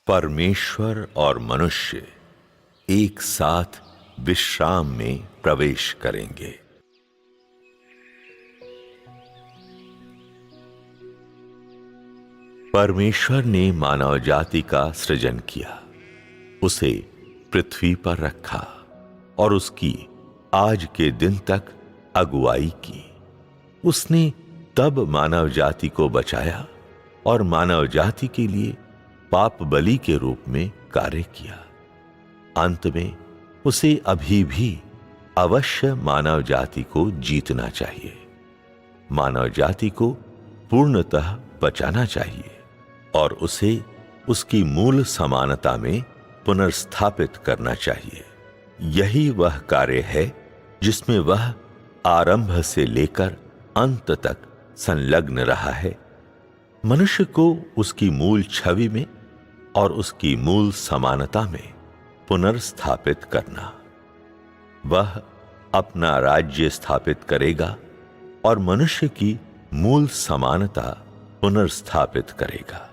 परमेश्वर और मनुष्य एक साथ विश्राम में प्रवेश करेंगे। परमेश्वर ने मानव जाति का सृजन किया, उसे पृथ्वी पर रखा और उसकी आज के दिन तक अगुवाई की। उसने तब मानव जाति को बचाया और मानव जाति के लिए पाप बलि के रूप में कार्य किया। अंत में उसे अभी भी अवश्य मानव जाति को जीतना चाहिए, मानव जाति को पूर्णतः बचाना चाहिए और उसे उसकी मूल समानता में पुनर्स्थापित करना चाहिए। यही वह कार्य है जिसमें वह आरंभ से लेकर अंत तक संलग्न रहा है। मनुष्य को उसकी मूल छवि में और उसकी मूल समानता में पुनर्स्थापित करना। वह अपना राज्य स्थापित करेगा और मनुष्य की मूल समानता पुनर्स्थापित करेगा,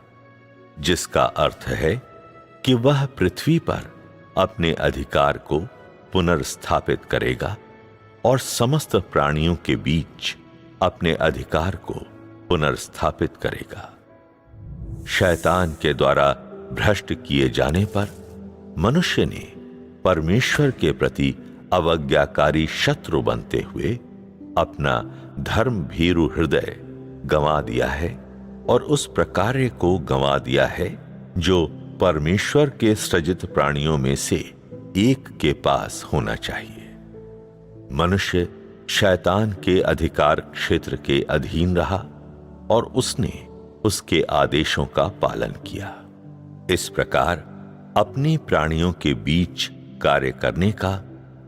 जिसका अर्थ है कि वह पृथ्वी पर अपने अधिकार को पुनर्स्थापित करेगा और समस्त प्राणियों के बीच अपने अधिकार को पुनर्स्थापित करेगा। शैतान के द्वारा भ्रष्ट किए जाने पर मनुष्य ने परमेश्वर के प्रति अवज्ञाकारी शत्रु बनते हुए अपना धर्म भीरु हृदय गंवा दिया है और उस प्रकार्य को गंवा दिया है जो परमेश्वर के सृजित प्राणियों में से एक के पास होना चाहिए। मनुष्य शैतान के अधिकार क्षेत्र के अधीन रहा और उसने उसके आदेशों का पालन किया। इस प्रकार अपने प्राणियों के बीच कार्य करने का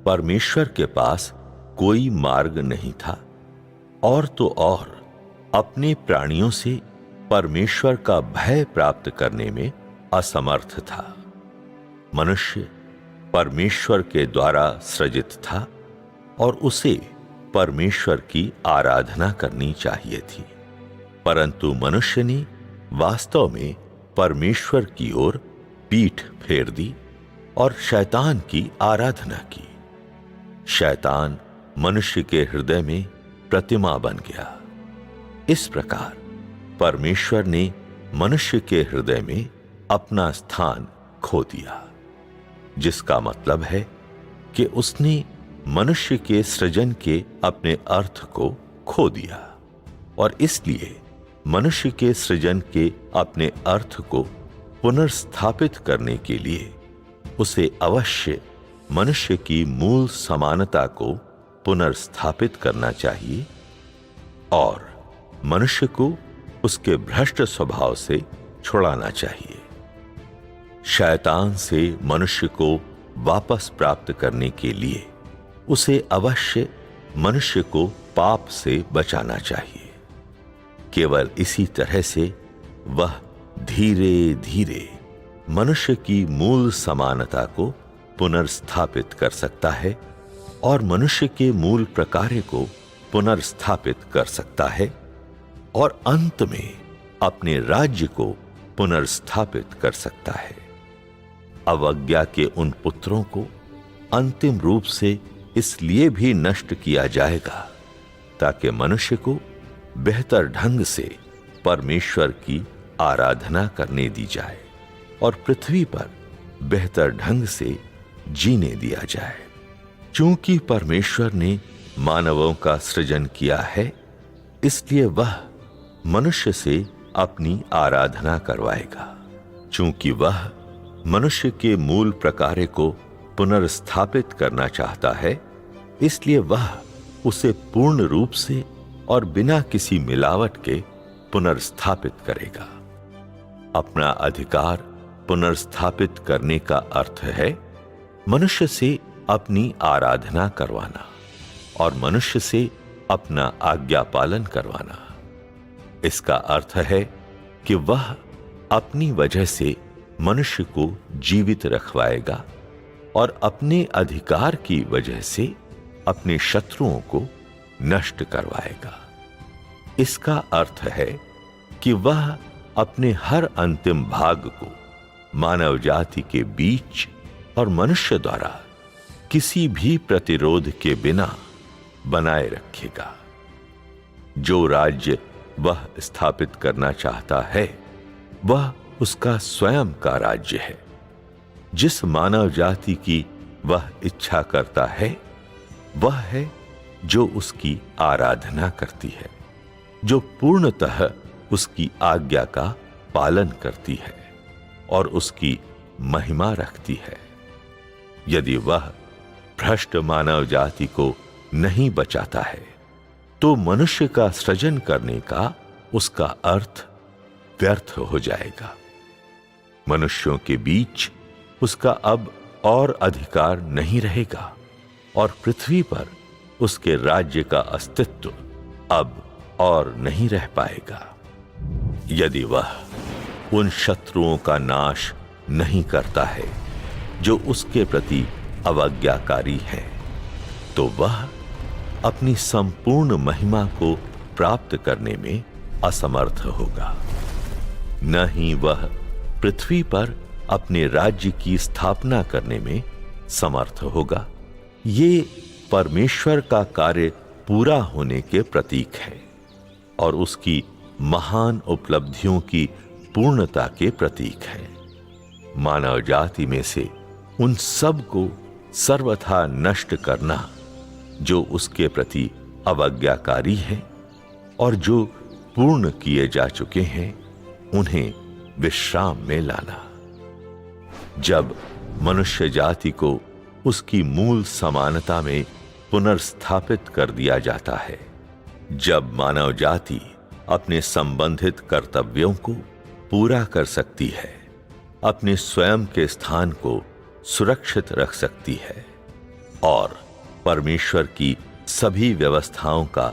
परमेश्वर के पास कोई मार्ग नहीं था, और तो और अपने प्राणियों से परमेश्वर का भय प्राप्त करने में असमर्थ था। मनुष्य परमेश्वर के द्वारा सृजित था और उसे परमेश्वर की आराधना करनी चाहिए थी, परंतु मनुष्य ने वास्तव में परमेश्वर की ओर पीठ फेर दी और शैतान की आराधना की। शैतान मनुष्य के हृदय में प्रतिमा बन गया। इस प्रकार परमेश्वर ने मनुष्य के हृदय में अपना स्थान खो दिया, जिसका मतलब है कि उसने मनुष्य के सृजन के अपने अर्थ को खो दिया और इसलिए मनुष्य के सृजन के अपने अर्थ को पुनर्स्थापित करने के लिए उसे अवश्य मनुष्य की मूल समानता को पुनर्स्थापित करना चाहिए और मनुष्य को उसके भ्रष्ट स्वभाव से छुड़ाना चाहिए। शैतान से मनुष्य को वापस प्राप्त करने के लिए उसे अवश्य मनुष्य को पाप से बचाना चाहिए। केवल इसी तरह से वह धीरे धीरे मनुष्य की मूल समानता को पुनर्स्थापित कर सकता है और मनुष्य के मूल प्रकार्य को पुनर्स्थापित कर सकता है और अंत में अपने राज्य को पुनर्स्थापित कर सकता है। अवज्ञा के उन पुत्रों को अंतिम रूप से इसलिए भी नष्ट किया जाएगा ताकि मनुष्य को बेहतर ढंग से परमेश्वर की आराधना करने दी जाए और पृथ्वी पर बेहतर ढंग से जीने दिया जाए। चूंकि परमेश्वर ने मानवों का सृजन किया है, इसलिए वह मनुष्य से अपनी आराधना करवाएगा। चूंकि वह मनुष्य के मूल प्रकार्य को पुनर्स्थापित करना चाहता है, इसलिए वह उसे पूर्ण रूप से और बिना किसी मिलावट के पुनर्स्थापित करेगा। अपना अधिकार पुनर्स्थापित करने का अर्थ है मनुष्य से अपनी आराधना करवाना और मनुष्य से अपना आज्ञा पालन करवाना। इसका अर्थ है कि वह अपनी वजह से मनुष्य को जीवित रखवाएगा और अपने अधिकार की वजह से अपने शत्रुओं को नष्ट करवाएगा। इसका अर्थ है कि वह अपने हर अंतिम भाग को मानव जाति के बीच और मनुष्य द्वारा किसी भी प्रतिरोध के बिना बनाए रखेगा। जो राज्य वह स्थापित करना चाहता है वह उसका स्वयं का राज्य है। जिस मानव जाति की वह इच्छा करता है वह है जो उसकी आराधना करती है, जो पूर्णतः उसकी आज्ञा का पालन करती है और उसकी महिमा रखती है। यदि वह भ्रष्ट मानव जाति को नहीं बचाता है तो मनुष्य का सृजन करने का उसका अर्थ व्यर्थ हो जाएगा। मनुष्यों के बीच उसका अब और अधिकार नहीं रहेगा और पृथ्वी पर उसके राज्य का अस्तित्व अब और नहीं रह पाएगा। यदि वह उन शत्रुओं का नाश नहीं करता है जो उसके प्रति अवज्ञाकारी हैं, तो वह अपनी संपूर्ण महिमा को प्राप्त करने में असमर्थ होगा। न ही वह पृथ्वी पर अपने राज्य की स्थापना करने में समर्थ होगा। ये परमेश्वर का कार्य पूरा होने के प्रतीक है और उसकी महान उपलब्धियों की पूर्णता के प्रतीक है। मानव जाति में से उन सब को सर्वथा नष्ट करना जो उसके प्रति अवज्ञाकारी है और जो पूर्ण किए जा चुके हैं उन्हें विश्राम में लाना। जब मनुष्य जाति को उसकी मूल समानता में पुनर्स्थापित कर दिया जाता है, जब मानव जाति अपने संबंधित कर्तव्यों को पूरा कर सकती है, अपने स्वयं के स्थान को सुरक्षित रख सकती है और परमेश्वर की सभी व्यवस्थाओं का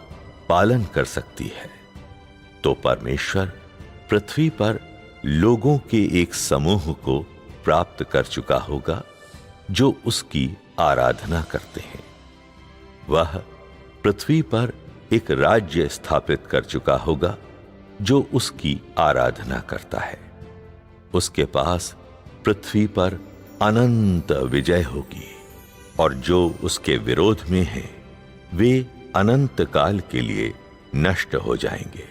पालन कर सकती है, तो परमेश्वर पृथ्वी पर लोगों के एक समूह को प्राप्त कर चुका होगा जो उसकी आराधना करते हैं। वह पृथ्वी पर एक राज्य स्थापित कर चुका होगा जो उसकी आराधना करता है। उसके पास पृथ्वी पर अनंत विजय होगी और जो उसके विरोध में हैं वे अनंत काल के लिए नष्ट हो जाएंगे।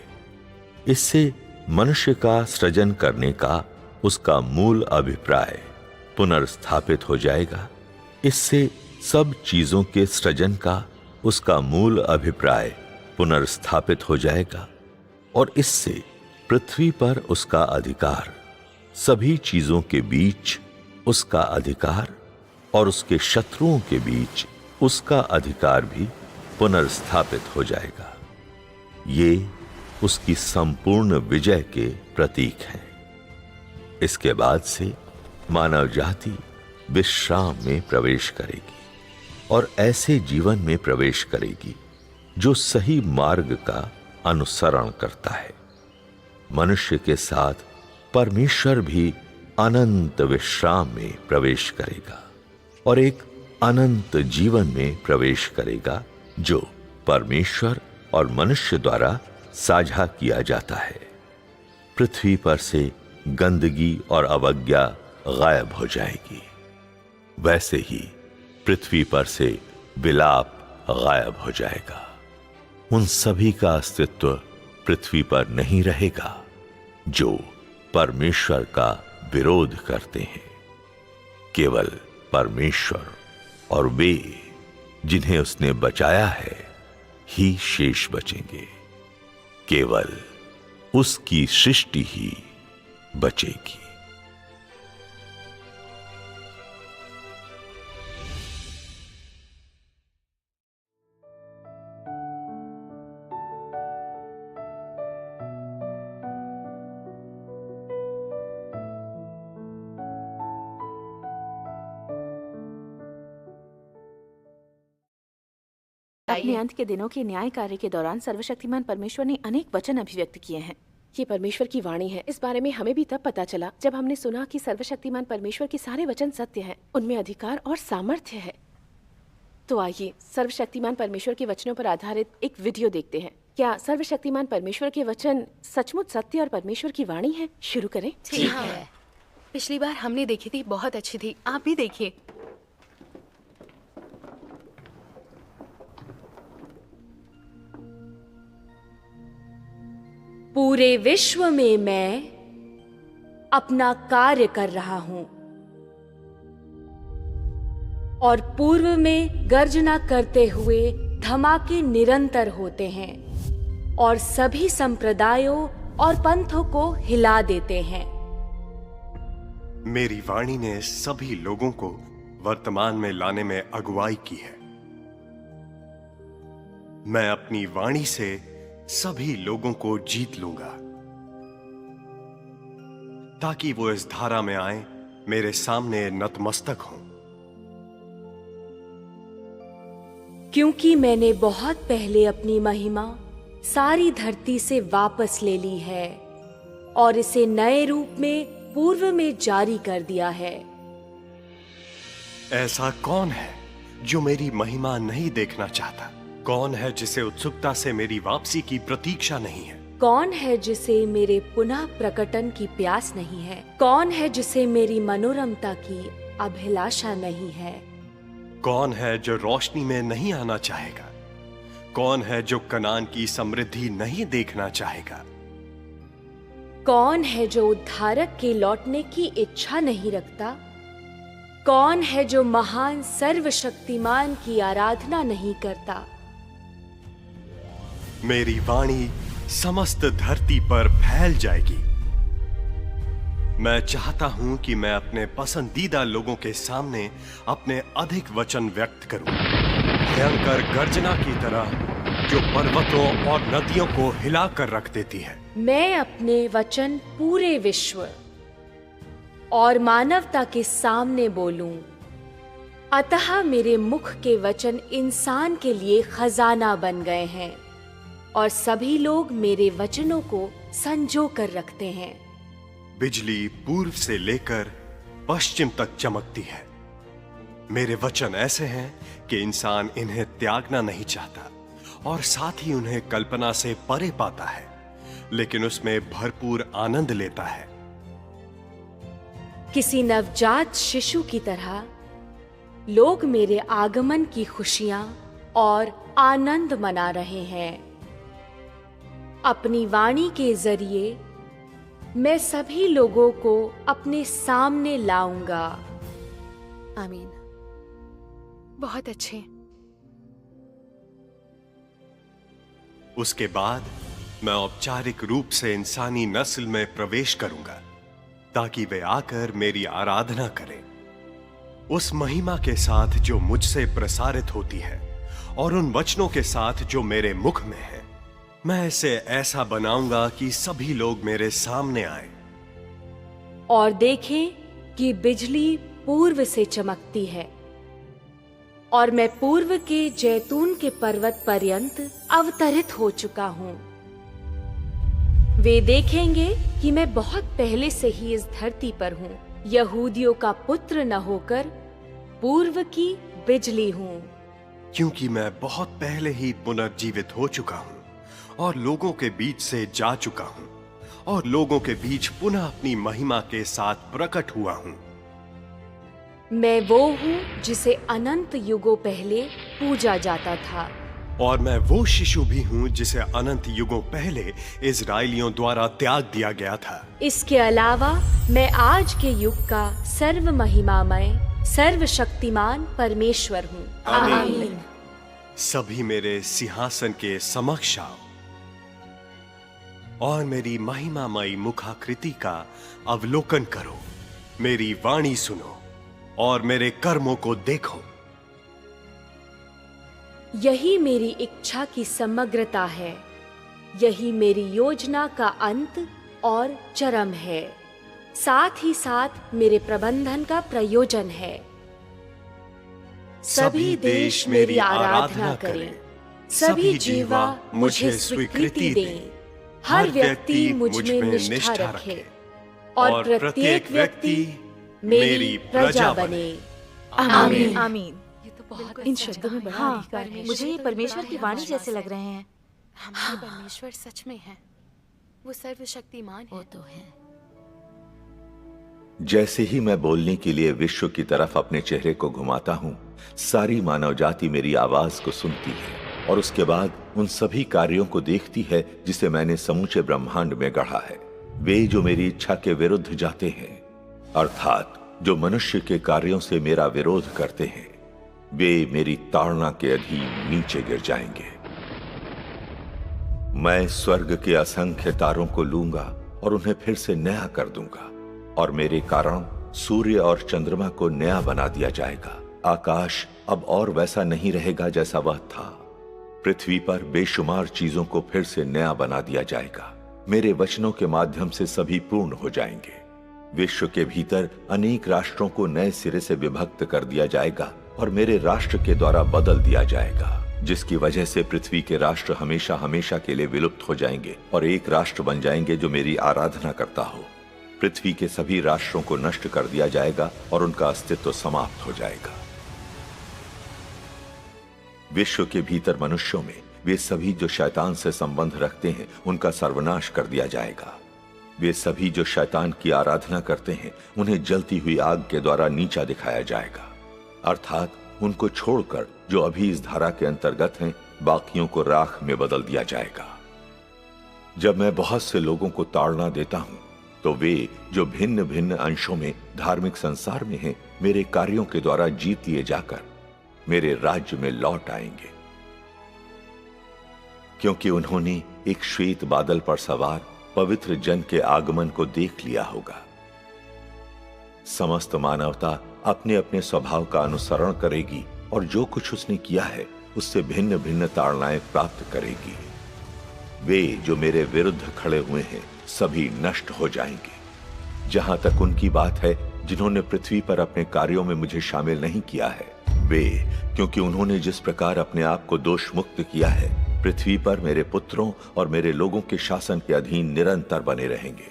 इससे मनुष्य का सृजन करने का उसका मूल अभिप्राय पुनर्स्थापित हो जाएगा। इससे सब चीजों के सृजन का उसका मूल अभिप्राय पुनर्स्थापित हो जाएगा और इससे पृथ्वी पर उसका अधिकार, सभी चीजों के बीच उसका अधिकार और उसके शत्रुओं के बीच उसका अधिकार भी पुनर्स्थापित हो जाएगा। ये उसकी संपूर्ण विजय के प्रतीक हैं। इसके बाद से मानव जाति विश्राम में प्रवेश करेगी और ऐसे जीवन में प्रवेश करेगी जो सही मार्ग का अनुसरण करता है। मनुष्य के साथ परमेश्वर भी अनंत विश्राम में प्रवेश करेगा और एक अनंत जीवन में प्रवेश करेगा जो परमेश्वर और मनुष्य द्वारा साझा किया जाता है। पृथ्वी पर से गंदगी और अवज्ञा गायब हो जाएगी, वैसे ही पृथ्वी पर से विलाप गायब हो जाएगा। उन सभी का अस्तित्व पृथ्वी पर नहीं रहेगा जो परमेश्वर का विरोध करते हैं। केवल परमेश्वर और वे जिन्हें उसने बचाया है ही शेष बचेंगे। केवल उसकी सृष्टि ही बचेगी। अपने अंत के दिनों के न्याय कार्य के दौरान सर्वशक्तिमान परमेश्वर ने अनेक वचन अभिव्यक्त किए हैं। ये परमेश्वर की वाणी है। इस बारे में हमें भी तब पता चला जब हमने सुना कि सर्वशक्तिमान परमेश्वर के सारे वचन सत्य हैं, उनमें अधिकार और सामर्थ्य है। तो आइए सर्वशक्तिमान परमेश्वर के वचनों पर आधारित एक वीडियो देखते हैं। क्या सर्वशक्तिमान परमेश्वर के वचन सचमुच सत्य और परमेश्वर की वाणी है? शुरू करें। ठीक है। पिछली बार हमने देखी थी, बहुत अच्छी थी। आप भी देखिए। पूरे विश्व में मैं अपना कार्य कर रहा हूं और पूर्व में गर्जना करते हुए धमाके निरंतर होते हैं और सभी संप्रदायों और पंथों को हिला देते हैं। मेरी वाणी ने सभी लोगों को वर्तमान में लाने में अगुवाई की है। मैं अपनी वाणी से सभी लोगों को जीत लूंगा ताकि वो इस धारा में आए, मेरे सामने नतमस्तक हों। क्योंकि मैंने बहुत पहले अपनी महिमा सारी धरती से वापस ले ली है और इसे नए रूप में पूर्व में जारी कर दिया है। ऐसा कौन है जो मेरी महिमा नहीं देखना चाहता? कौन है जिसे उत्सुकता से मेरी वापसी की प्रतीक्षा नहीं है? कौन है जिसे मेरे पुनः प्रकटन की प्यास नहीं है? कौन है जिसे मेरी मनोरमता की अभिलाषा नहीं है? कौन है जो रोशनी में नहीं आना चाहेगा? कौन है जो कनान की समृद्धि नहीं देखना चाहेगा? कौन है जो उद्धारक के लौटने की इच्छा नहीं रखता? कौन है जो महान सर्वशक्तिमान की आराधना नहीं करता? मेरी वाणी समस्त धरती पर फैल जाएगी। मैं चाहता हूं कि मैं अपने पसंदीदा लोगों के सामने अपने अधिक वचन व्यक्त करूं, भयंकर गर्जना की तरह जो पर्वतों और नदियों को हिलाकर रख देती है। मैं अपने वचन पूरे विश्व और मानवता के सामने बोलूं, अतः मेरे मुख के वचन इंसान के लिए खजाना बन गए हैं और सभी लोग मेरे वचनों को संजो कर रखते हैं। बिजली पूर्व से लेकर पश्चिम तक चमकती है। मेरे वचन ऐसे हैं कि इंसान इन्हें त्यागना नहीं चाहता और साथ ही उन्हें कल्पना से परे पाता है, लेकिन उसमें भरपूर आनंद लेता है। किसी नवजात शिशु की तरह लोग मेरे आगमन की खुशियां और आनंद मना रहे हैं। अपनी वाणी के जरिए मैं सभी लोगों को अपने सामने लाऊंगा। आमीन। बहुत अच्छे। उसके बाद मैं औपचारिक रूप से इंसानी नस्ल में प्रवेश करूंगा ताकि वे आकर मेरी आराधना करें, उस महिमा के साथ जो मुझसे प्रसारित होती है और उन वचनों के साथ जो मेरे मुख में है। मैं इसे ऐसा बनाऊंगा कि सभी लोग मेरे सामने आए और देखें कि बिजली पूर्व से चमकती है और मैं पूर्व के जैतून के पर्वत पर्यंत अवतरित हो चुका हूं। वे देखेंगे कि मैं बहुत पहले से ही इस धरती पर हूं, यहूदियों का पुत्र न होकर पूर्व की बिजली हूं। क्योंकि मैं बहुत पहले ही पुनर्जीवित हो चुका हूं और लोगों के बीच से जा चुका हूं और लोगों के बीच पुनः अपनी महिमा के साथ प्रकट हुआ हूं। मैं वो हूं जिसे अनंत युगों पहले पूजा जाता था और मैं वो शिशु भी हूं जिसे अनंत युगों पहले इजराइलियों द्वारा त्याग दिया गया था। इसके अलावा मैं आज के युग का सर्व महिमामय सर्वशक्तिमान परमेश्वर हूं। आमीन। सभी मेरे सिंहासन के समक्ष आओ और मेरी महिमामयी मुखाकृति का अवलोकन करो, मेरी वाणी सुनो और मेरे कर्मों को देखो। यही मेरी इच्छा की समग्रता है, यही मेरी योजना का अंत और चरम है, साथ ही साथ मेरे प्रबंधन का प्रयोजन है। सभी देश मेरी आराधना करें, सभी जीवा मुझे स्वीकृति दें, हर व्यक्ति मुझ में निष्ठा रखे और प्रत्येक व्यक्ति मेरी प्रजा बने। आमीन। आमीन। ये तो बहुत इन अच्छा शब्दों में कहा। बड़ा हाँ, अधिकार है। परमेश्वर मुझे ये तो परमेश्वर बड़ा की है, वाणी विश्वास जैसे है। लग रहे हैं। हमारे परमेश्वर सच में है, वो सर्वशक्तिमान वो है। तो है। जैसे ही मैं बोलने के लिए विश्व की तरफ अपने चेहरे को घुमाता हूं, सारी मानव जाति मेरी आवाज को सुनती है और उसके बाद उन सभी कार्यों को देखती है जिसे मैंने समूचे ब्रह्मांड में गढ़ा है। वे जो मेरी इच्छा के विरुद्ध जाते हैं, अर्थात जो मनुष्य के कार्यों से मेरा विरोध करते हैं, वे मेरी ताड़ना के अधीन नीचे गिर जाएंगे। मैं स्वर्ग के असंख्य तारों को लूंगा और उन्हें फिर से नया कर दूंगा, और मेरे कारण सूर्य और चंद्रमा को नया बना दिया जाएगा। आकाश अब और वैसा नहीं रहेगा जैसा वह था। पृथ्वी पर बेशुमार चीजों को फिर से नया बना दिया जाएगा। मेरे वचनों के माध्यम से सभी पूर्ण हो जाएंगे। विश्व के भीतर अनेक राष्ट्रों को नए सिरे से विभक्त कर दिया जाएगा और मेरे राष्ट्र के द्वारा बदल दिया जाएगा, जिसकी वजह से पृथ्वी के राष्ट्र हमेशा हमेशा के लिए विलुप्त हो जाएंगे और एक राष्ट्र बन जाएंगे जो मेरी आराधना करता हो। पृथ्वी के सभी राष्ट्रों को नष्ट कर दिया जाएगा और उनका अस्तित्व समाप्त हो जाएगा। विश्व के भीतर मनुष्यों में वे सभी जो शैतान से संबंध रखते हैं, उनका सर्वनाश कर दिया जाएगा। वे सभी जो शैतान की आराधना करते हैं, उन्हें जलती हुई आग के द्वारा नीचा दिखाया जाएगा, अर्थात उनको छोड़कर जो अभी इस धारा के अंतर्गत हैं, बाकियों को राख में बदल दिया जाएगा। जब मैं बहुत से लोगों को ताड़ना देता हूं, तो वे जो भिन्न भिन्न अंशों में धार्मिक संसार में हैं, मेरे कार्यों के द्वारा जीत लिए जाकर मेरे राज्य में लौट आएंगे, क्योंकि उन्होंने एक श्वेत बादल पर सवार पवित्र जन के आगमन को देख लिया होगा। समस्त मानवता अपने अपने स्वभाव का अनुसरण करेगी और जो कुछ उसने किया है उससे भिन्न भिन्न ताड़नाएं प्राप्त करेगी। वे जो मेरे विरुद्ध खड़े हुए हैं, सभी नष्ट हो जाएंगे। जहां तक उनकी बात है जिन्होंने पृथ्वी पर अपने कार्यों में मुझे शामिल नहीं किया है, वे क्योंकि उन्होंने जिस प्रकार अपने आप को दोष मुक्त किया है, पृथ्वी पर मेरे पुत्रों और मेरे लोगों के शासन के अधीन निरंतर बने रहेंगे।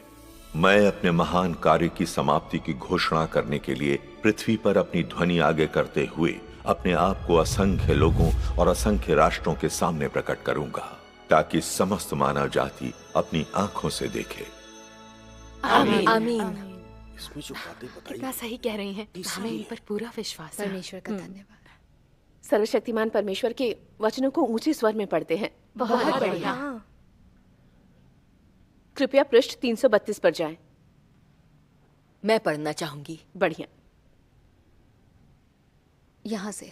मैं अपने महान कार्य की समाप्ति की घोषणा करने के लिए पृथ्वी पर अपनी ध्वनि आगे करते हुए अपने आप को असंख्य लोगों और असंख्य राष्ट्रों के सामने प्रकट करूंगा, ताकि समस्त मानव जाति अपनी आंखों से देखे। आमीन। आमीन। इसमें जो बातें बताई कितना सही कह रही हैं। हमें इन पर पूरा विश्वास है। परमेश्वर का धन्यवाद। सर्वशक्तिमान परमेश्वर के वचनों को ऊंचे स्वर में पढ़ते हैं। बहुत बढ़िया। कृपया पृष्ठ 332 पर जाएं। मैं पढ़ना चाहूंगी। बढ़िया। यहां से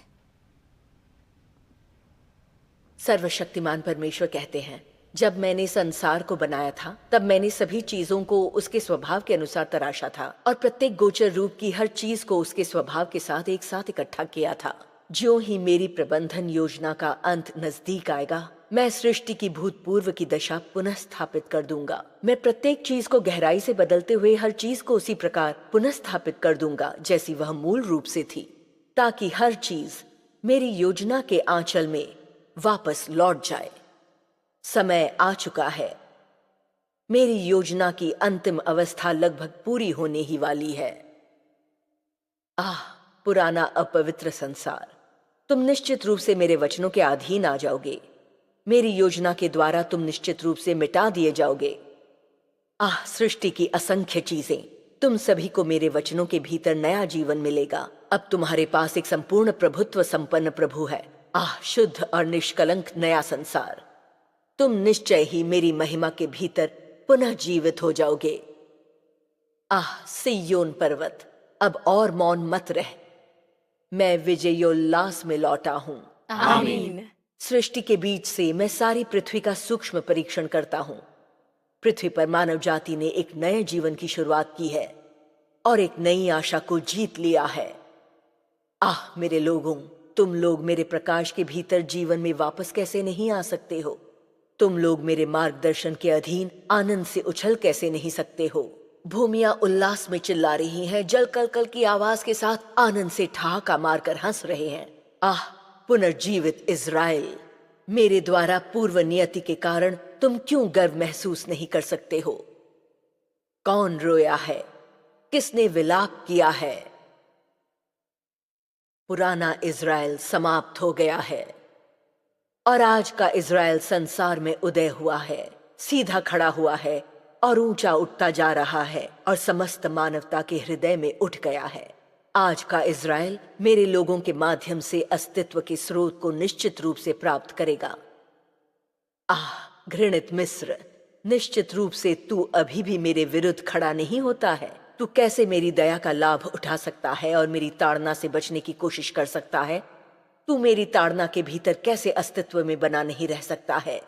सर्वशक्तिमान परमेश्वर कहते हैं, जब मैंने संसार को बनाया था, तब मैंने सभी चीजों को उसके स्वभाव के अनुसार तराशा था और प्रत्येक गोचर रूप की हर चीज को उसके स्वभाव के साथ एक साथ इकट्ठा किया था। ज्यों ही मेरी प्रबंधन योजना का अंत नजदीक आएगा, मैं सृष्टि की भूतपूर्व की दशा पुनः स्थापित कर दूंगा। मैं प्रत्येक चीज को गहराई से बदलते हुए हर चीज को उसी प्रकार पुनः स्थापित कर दूंगा जैसी वह मूल रूप से थी, ताकि हर चीज मेरी योजना के आंचल में वापस लौट जाए। समय आ चुका है। मेरी योजना की अंतिम अवस्था लगभग पूरी होने ही वाली है। पुराना अपवित्र संसार, तुम निश्चित रूप से मेरे वचनों के अधीन आ जाओगे। मेरी योजना के द्वारा तुम निश्चित रूप से मिटा दिए जाओगे। सृष्टि की असंख्य चीजें, तुम सभी को मेरे वचनों के भीतर नया जीवन मिलेगा। अब तुम्हारे पास एक संपूर्ण प्रभुत्व संपन्न प्रभु है। शुद्ध और निष्कलंक नया संसार। तुम निश्चय ही मेरी महिमा के भीतर पुनः जीवित हो जाओगे। सिय्योन पर्वत, अब और मौन मत रह। मैं विजयोल्लास में लौटा हूं। आमीन। सृष्टि के बीच से मैं सारी पृथ्वी का सूक्ष्म परीक्षण करता हूं। पृथ्वी पर मानव जाति ने एक नए जीवन की शुरुआत की है और एक नई आशा को जीत लिया है। मेरे लोगों, तुम लोग मेरे प्रकाश के भीतर जीवन में वापस कैसे नहीं आ सकते हो? तुम लोग मेरे मार्गदर्शन के अधीन आनंद से उछल कैसे नहीं सकते हो? भूमियां उल्लास में चिल्ला रही हैं, जल कलकल की आवाज के साथ आनंद से ठहाका मारकर हंस रहे हैं। पुनर्जीवित इज़राइल, मेरे द्वारा पूर्व नियति के कारण तुम क्यों गर्व महसूस नहीं कर सकते हो? कौन रोया है? किसने विलाप किया है? पुराना इज़राइल समाप्त हो गया है और आज का इज़राइल संसार में उदय हुआ है, सीधा खड़ा हुआ है और ऊंचा उठता जा रहा है और समस्त मानवता के हृदय में उठ गया है। आज का इज़राइल मेरे लोगों के माध्यम से अस्तित्व के स्रोत को निश्चित रूप से प्राप्त करेगा। आह घृणित मिस्र, निश्चित रूप से तू अभी भी मेरे विरुद्ध खड़ा नहीं होता है। तू कैसे मेरी दया का लाभ उठा सकता है और मेरी ताड़ना से बचने की कोशिश कर सकता है? तू मेरी ताड़ना के भीतर कैसे अस्तित्व में बना नहीं रह सकता है?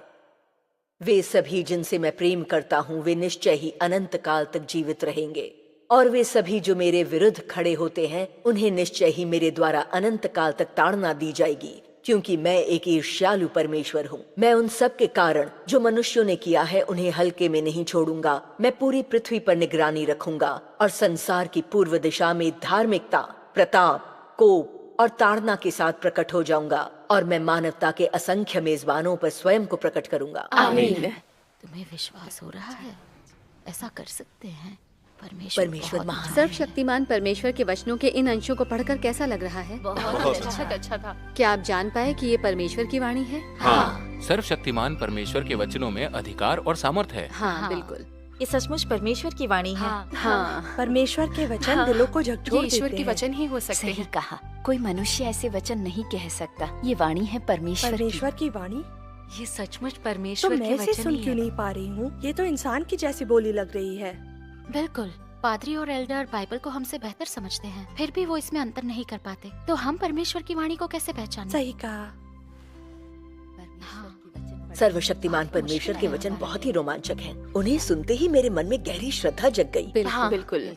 वे सभी जिनसे मैं प्रेम करता हूं वे निश्चय ही अनंत काल तक जीवित रहेंगे, और वे सभी जो मेरे विरुद्ध खड़े होते हैं उन्हें निश्चय ही मेरे द्वारा अनंत काल तक ताड़ना दी जाएगी, क्योंकि मैं एक ईर्ष्यालु परमेश्वर हूँ। मैं उन सब के कारण जो मनुष्यों ने किया है उन्हें हल्के में नहीं छोड़ूंगा। मैं पूरी पृथ्वी पर निगरानी रखूंगा और संसार की पूर्व दिशा में धार्मिकता, प्रताप, कोप और ताड़ना के साथ प्रकट हो जाऊंगा, और मैं मानवता के असंख्य मेजबानों पर स्वयं को प्रकट करूंगा। आमीन। तुम्हें विश्वास हो रहा है? ऐसा कर सकते हैं? परमेश्वर परमेश्वर महान। सर्वशक्तिमान परमेश्वर के वचनों के इन अंशों को पढ़कर कैसा लग रहा है? बहुत अच्छा था। क्या आप जान पाए कि ये परमेश्वर की वाणी है? हाँ। सर्वशक्तिमान परमेश्वर के वचनों में अधिकार और सामर्थ्य है। हाँ, बिल्कुल। ये सचमुच परमेश्वर की वाणी है। हाँ, परमेश्वर के वचन दिलों को झकझोर देते ईश्वर के हैं। वचन ही हो सकते सही हैं। कहा, कोई मनुष्य ऐसे वचन नहीं कह सकता। ये वाणी है परमेश्वर की वाणी। ये सचमुच तो परमेश्वर के मैं इसे वचन सुन ही क्यों है। नहीं पा रही हूँ? ये तो इंसान की जैसी बोली लग रही है। बिल्कुल, पादरी और एल्डर बाइबल को हमसे बेहतर समझते हैं, फिर भी वो इसमें अंतर नहीं कर पाते। तो हम परमेश्वर की वाणी को कैसे पहचानें? सही कहा। सर्वशक्तिमान परमेश्वर के वचन बहुत ही रोमांचक हैं। उन्हें सुनते ही मेरे मन में गहरी श्रद्धा जग गई। बिल्कुल।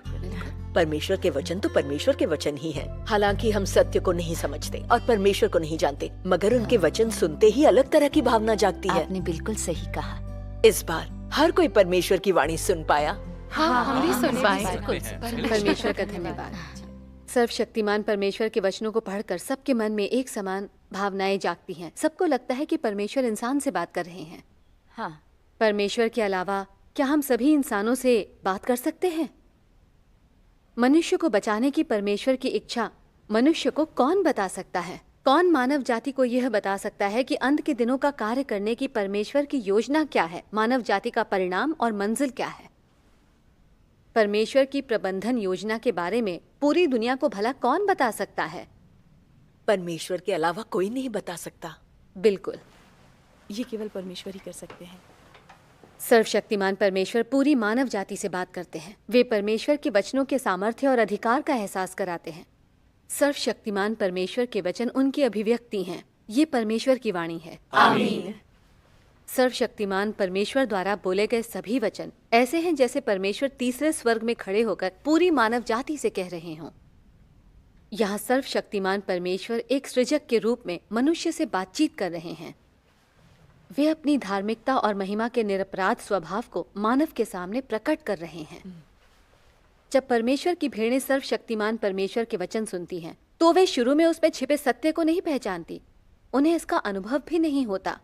परमेश्वर के वचन तो परमेश्वर के वचन ही हैं। हालांकि हम सत्य को नहीं समझते और परमेश्वर को नहीं जानते, मगर उनके वचन सुनते ही अलग तरह की भावना जागती है। आपने बिल्कुल सही कहा। इस बार हर कोई परमेश्वर की वाणी सुन पाया। हाँ, हम भी सुन पाए। परमेश्वर का धन्यवाद। सर्वशक्तिमान परमेश्वर के वचनों को पढ़कर सबके मन में एक समान भावनाएं जागती हैं। सबको लगता है कि परमेश्वर इंसान से बात कर रहे हैं। हाँ, परमेश्वर के अलावा क्या हम सभी इंसानों से बात कर सकते हैं? मनुष्य को बचाने की परमेश्वर की इच्छा मनुष्य को कौन बता सकता है? कौन मानव जाति को यह बता सकता है कि अंत के दिनों का कार्य करने की परमेश्वर की योजना क्या है? मानव जाति का परिणाम और मंजिल क्या है? परमेश्वर की प्रबंधन योजना के बारे में पूरी दुनिया को भला कौन बता सकता है? परमेश्वर के अलावा कोई नहीं बता सकता। बिल्कुल, ये केवल परमेश्वर ही कर सकते हैं। सर्वशक्तिमान परमेश्वर पूरी मानव जाति से बात करते हैं। वे परमेश्वर के वचनों के सामर्थ्य और अधिकार का एहसास कराते हैं। सर्वशक्तिमान परमेश्वर के वचन उनकी अभिव्यक्ति हैं। ये परमेश्वर की वाणी है। आमीन। सर्वशक्तिमान परमेश्वर द्वारा बोले गए सभी वचन ऐसे हैं जैसे परमेश्वर तीसरे स्वर्ग में खड़े होकर पूरी मानव जाति से कह रहे हों। यहाँ सर्वशक्तिमान परमेश्वर एक सृजक के रूप में मनुष्य से बातचीत कर रहे हैं। वे अपनी धार्मिकता और महिमा के निरपराध स्वभाव को मानव के सामने प्रकट कर रहे हैं। जब परमेश्वर की भेड़ें सर्वशक्तिमान परमेश्वर के वचन सुनती हैं, तो वे शुरू में उसमें छिपे सत्य को नहीं पहचानती। उन्हें इसका अनुभव भी नहीं होता,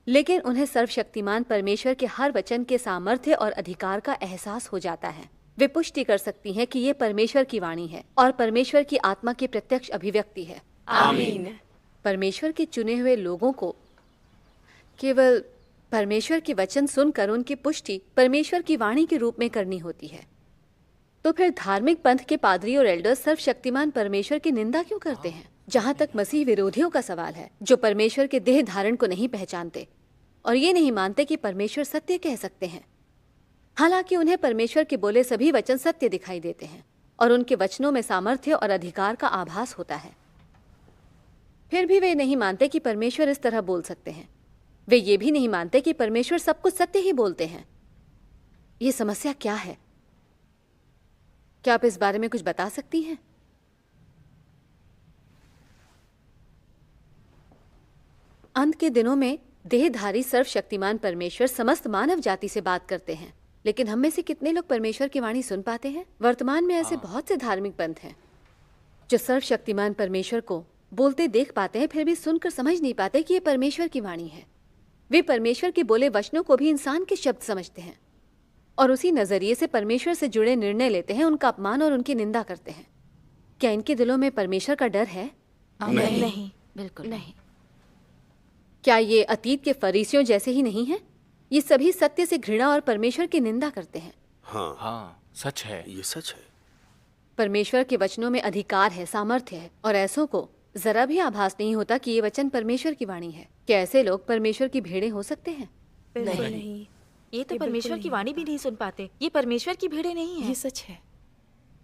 लेकिन उन्हें सर्वशक्तिमान परमेश्वर के हर वचन के सामर्थ्य और अधिकार का एहसास हो जाता है। वे पुष्टि कर सकती हैं कि ये परमेश्वर की वाणी है और परमेश्वर की आत्मा की प्रत्यक्ष अभिव्यक्ति है। आमीन। परमेश्वर के चुने हुए लोगों को केवल परमेश्वर के वचन सुनकर उनकी पुष्टि परमेश्वर की वाणी के रूप में करनी होती है। तो फिर धार्मिक पंथ के पादरी और एल्डर्स सर्वशक्तिमान परमेश्वर की निंदा क्यों करते हैं? जहां तक मसीह विरोधियों का सवाल है, जो परमेश्वर के देह धारण को नहीं पहचानते और ये नहीं मानते कि परमेश्वर सत्य कह सकते हैं, हालांकि उन्हें परमेश्वर के बोले सभी वचन सत्य दिखाई देते हैं और उनके वचनों में सामर्थ्य और अधिकार का आभास होता है। फिर भी वे नहीं मानते कि परमेश्वर इस तरह बोल सकते हैं। वे ये भी नहीं मानते कि परमेश्वर सब कुछ सत्य ही बोलते हैं। ये समस्या क्या है? क्या आप इस बारे में कुछ बता सकती हैं? अंत के दिनों में देहधारी सर्वशक्तिमान परमेश्वर समस्त मानव जाति से बात करते हैं, लेकिन हम में से कितने लोग परमेश्वर की वाणी सुन पाते हैं? वर्तमान में ऐसे बहुत से धार्मिक पंथ हैं जो सर्वशक्तिमान परमेश्वर को बोलते देख पाते हैं, फिर भी सुनकर समझ नहीं पाते कि ये परमेश्वर की वाणी है। वे परमेश्वर के बोले वचनों को भी इंसान के शब्द समझते हैं और उसी नजरिए से परमेश्वर से जुड़े निर्णय लेते हैं, उनका अपमान और उनकी निंदा करते हैं। क्या इनके दिलों में परमेश्वर का डर है? नहीं, बिल्कुल नहीं। क्या ये अतीत के फरीसियों जैसे ही नहीं हैं? ये सभी सत्य से घृणा और परमेश्वर की निंदा करते हैं। हाँ हाँ, सच है। ये सच है। परमेश्वर के वचनों में अधिकार है, सामर्थ्य है, और ऐसों को जरा भी आभास नहीं होता कि ये वचन परमेश्वर की वाणी है। क्या ऐसे लोग परमेश्वर की भेड़ें हो सकते हैं? बिल्कुल नहीं। ये तो ये परमेश्वर बिल्कुल की नहीं वाणी भी नहीं सुन पाते। ये परमेश्वर की भेड़ें नहीं ये है। सच है।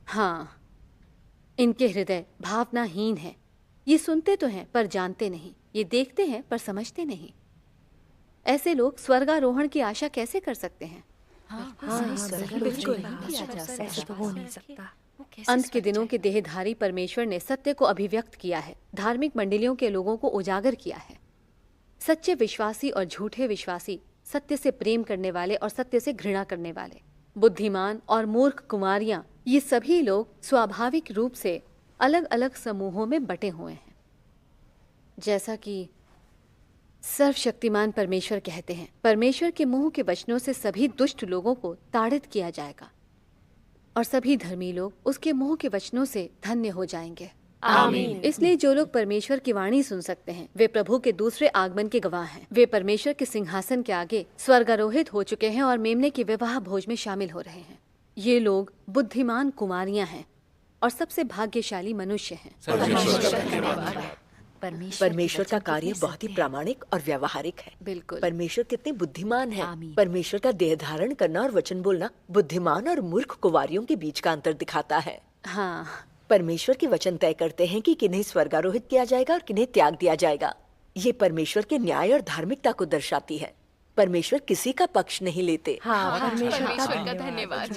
हाँ, इनके हृदय भावनाहीन है। ये सुनते तो हैं पर जानते नहीं, ये देखते हैं पर समझते नहीं। ऐसे लोग स्वर्गारोहण की आशा कैसे कर सकते हैं? बिल्कुल ऐसा तो हो नहीं सकता। अंत के दिनों के देहधारी परमेश्वर ने सत्य को अभिव्यक्त किया है, धार्मिक मंडलियों के लोगों को उजागर किया है। सच्चे विश्वासी और झूठे विश्वासी, सत्य से प्रेम करने वाले और सत्य से घृणा करने वाले, बुद्धिमान और मूर्ख कुमारियां, ये सभी लोग स्वाभाविक रूप से अलग अलग समूहों में बटे हुए हैं। जैसा कि सर्वशक्तिमान परमेश्वर कहते हैं, परमेश्वर के मुंह के वचनों से सभी दुष्ट लोगों को ताड़ित किया जाएगा और सभी धर्मी लोग उसके मुंह के वचनों से धन्य हो जाएंगे। आमीन। इसलिए जो लोग परमेश्वर की वाणी सुन सकते हैं, वे प्रभु के दूसरे आगमन के गवाह हैं। वे परमेश्वर के सिंहासन के आगे स्वर्गारोहित हो चुके हैं और मेमने के विवाह भोज में शामिल हो रहे हैं। ये लोग बुद्धिमान कुमारियां हैं और सबसे भाग्यशाली मनुष्य हैं। परमेश्वर का कार्य बहुत ही प्रामाणिक और व्यावहारिक है। बिल्कुल। परमेश्वर कितने बुद्धिमान है। परमेश्वर का देह धारण करना और वचन बोलना बुद्धिमान और मूर्ख कुंवारियों के बीच का अंतर दिखाता है। हाँ, परमेश्वर के वचन तय करते हैं कि किन्हें स्वर्गारोहित किया जाएगा और किन्हें त्याग दिया जाएगा। ये परमेश्वर के न्याय और धार्मिकता को दर्शाती है। परमेश्वर किसी का पक्ष नहीं लेते। हाँ, परमेश्वर का धन्यवाद।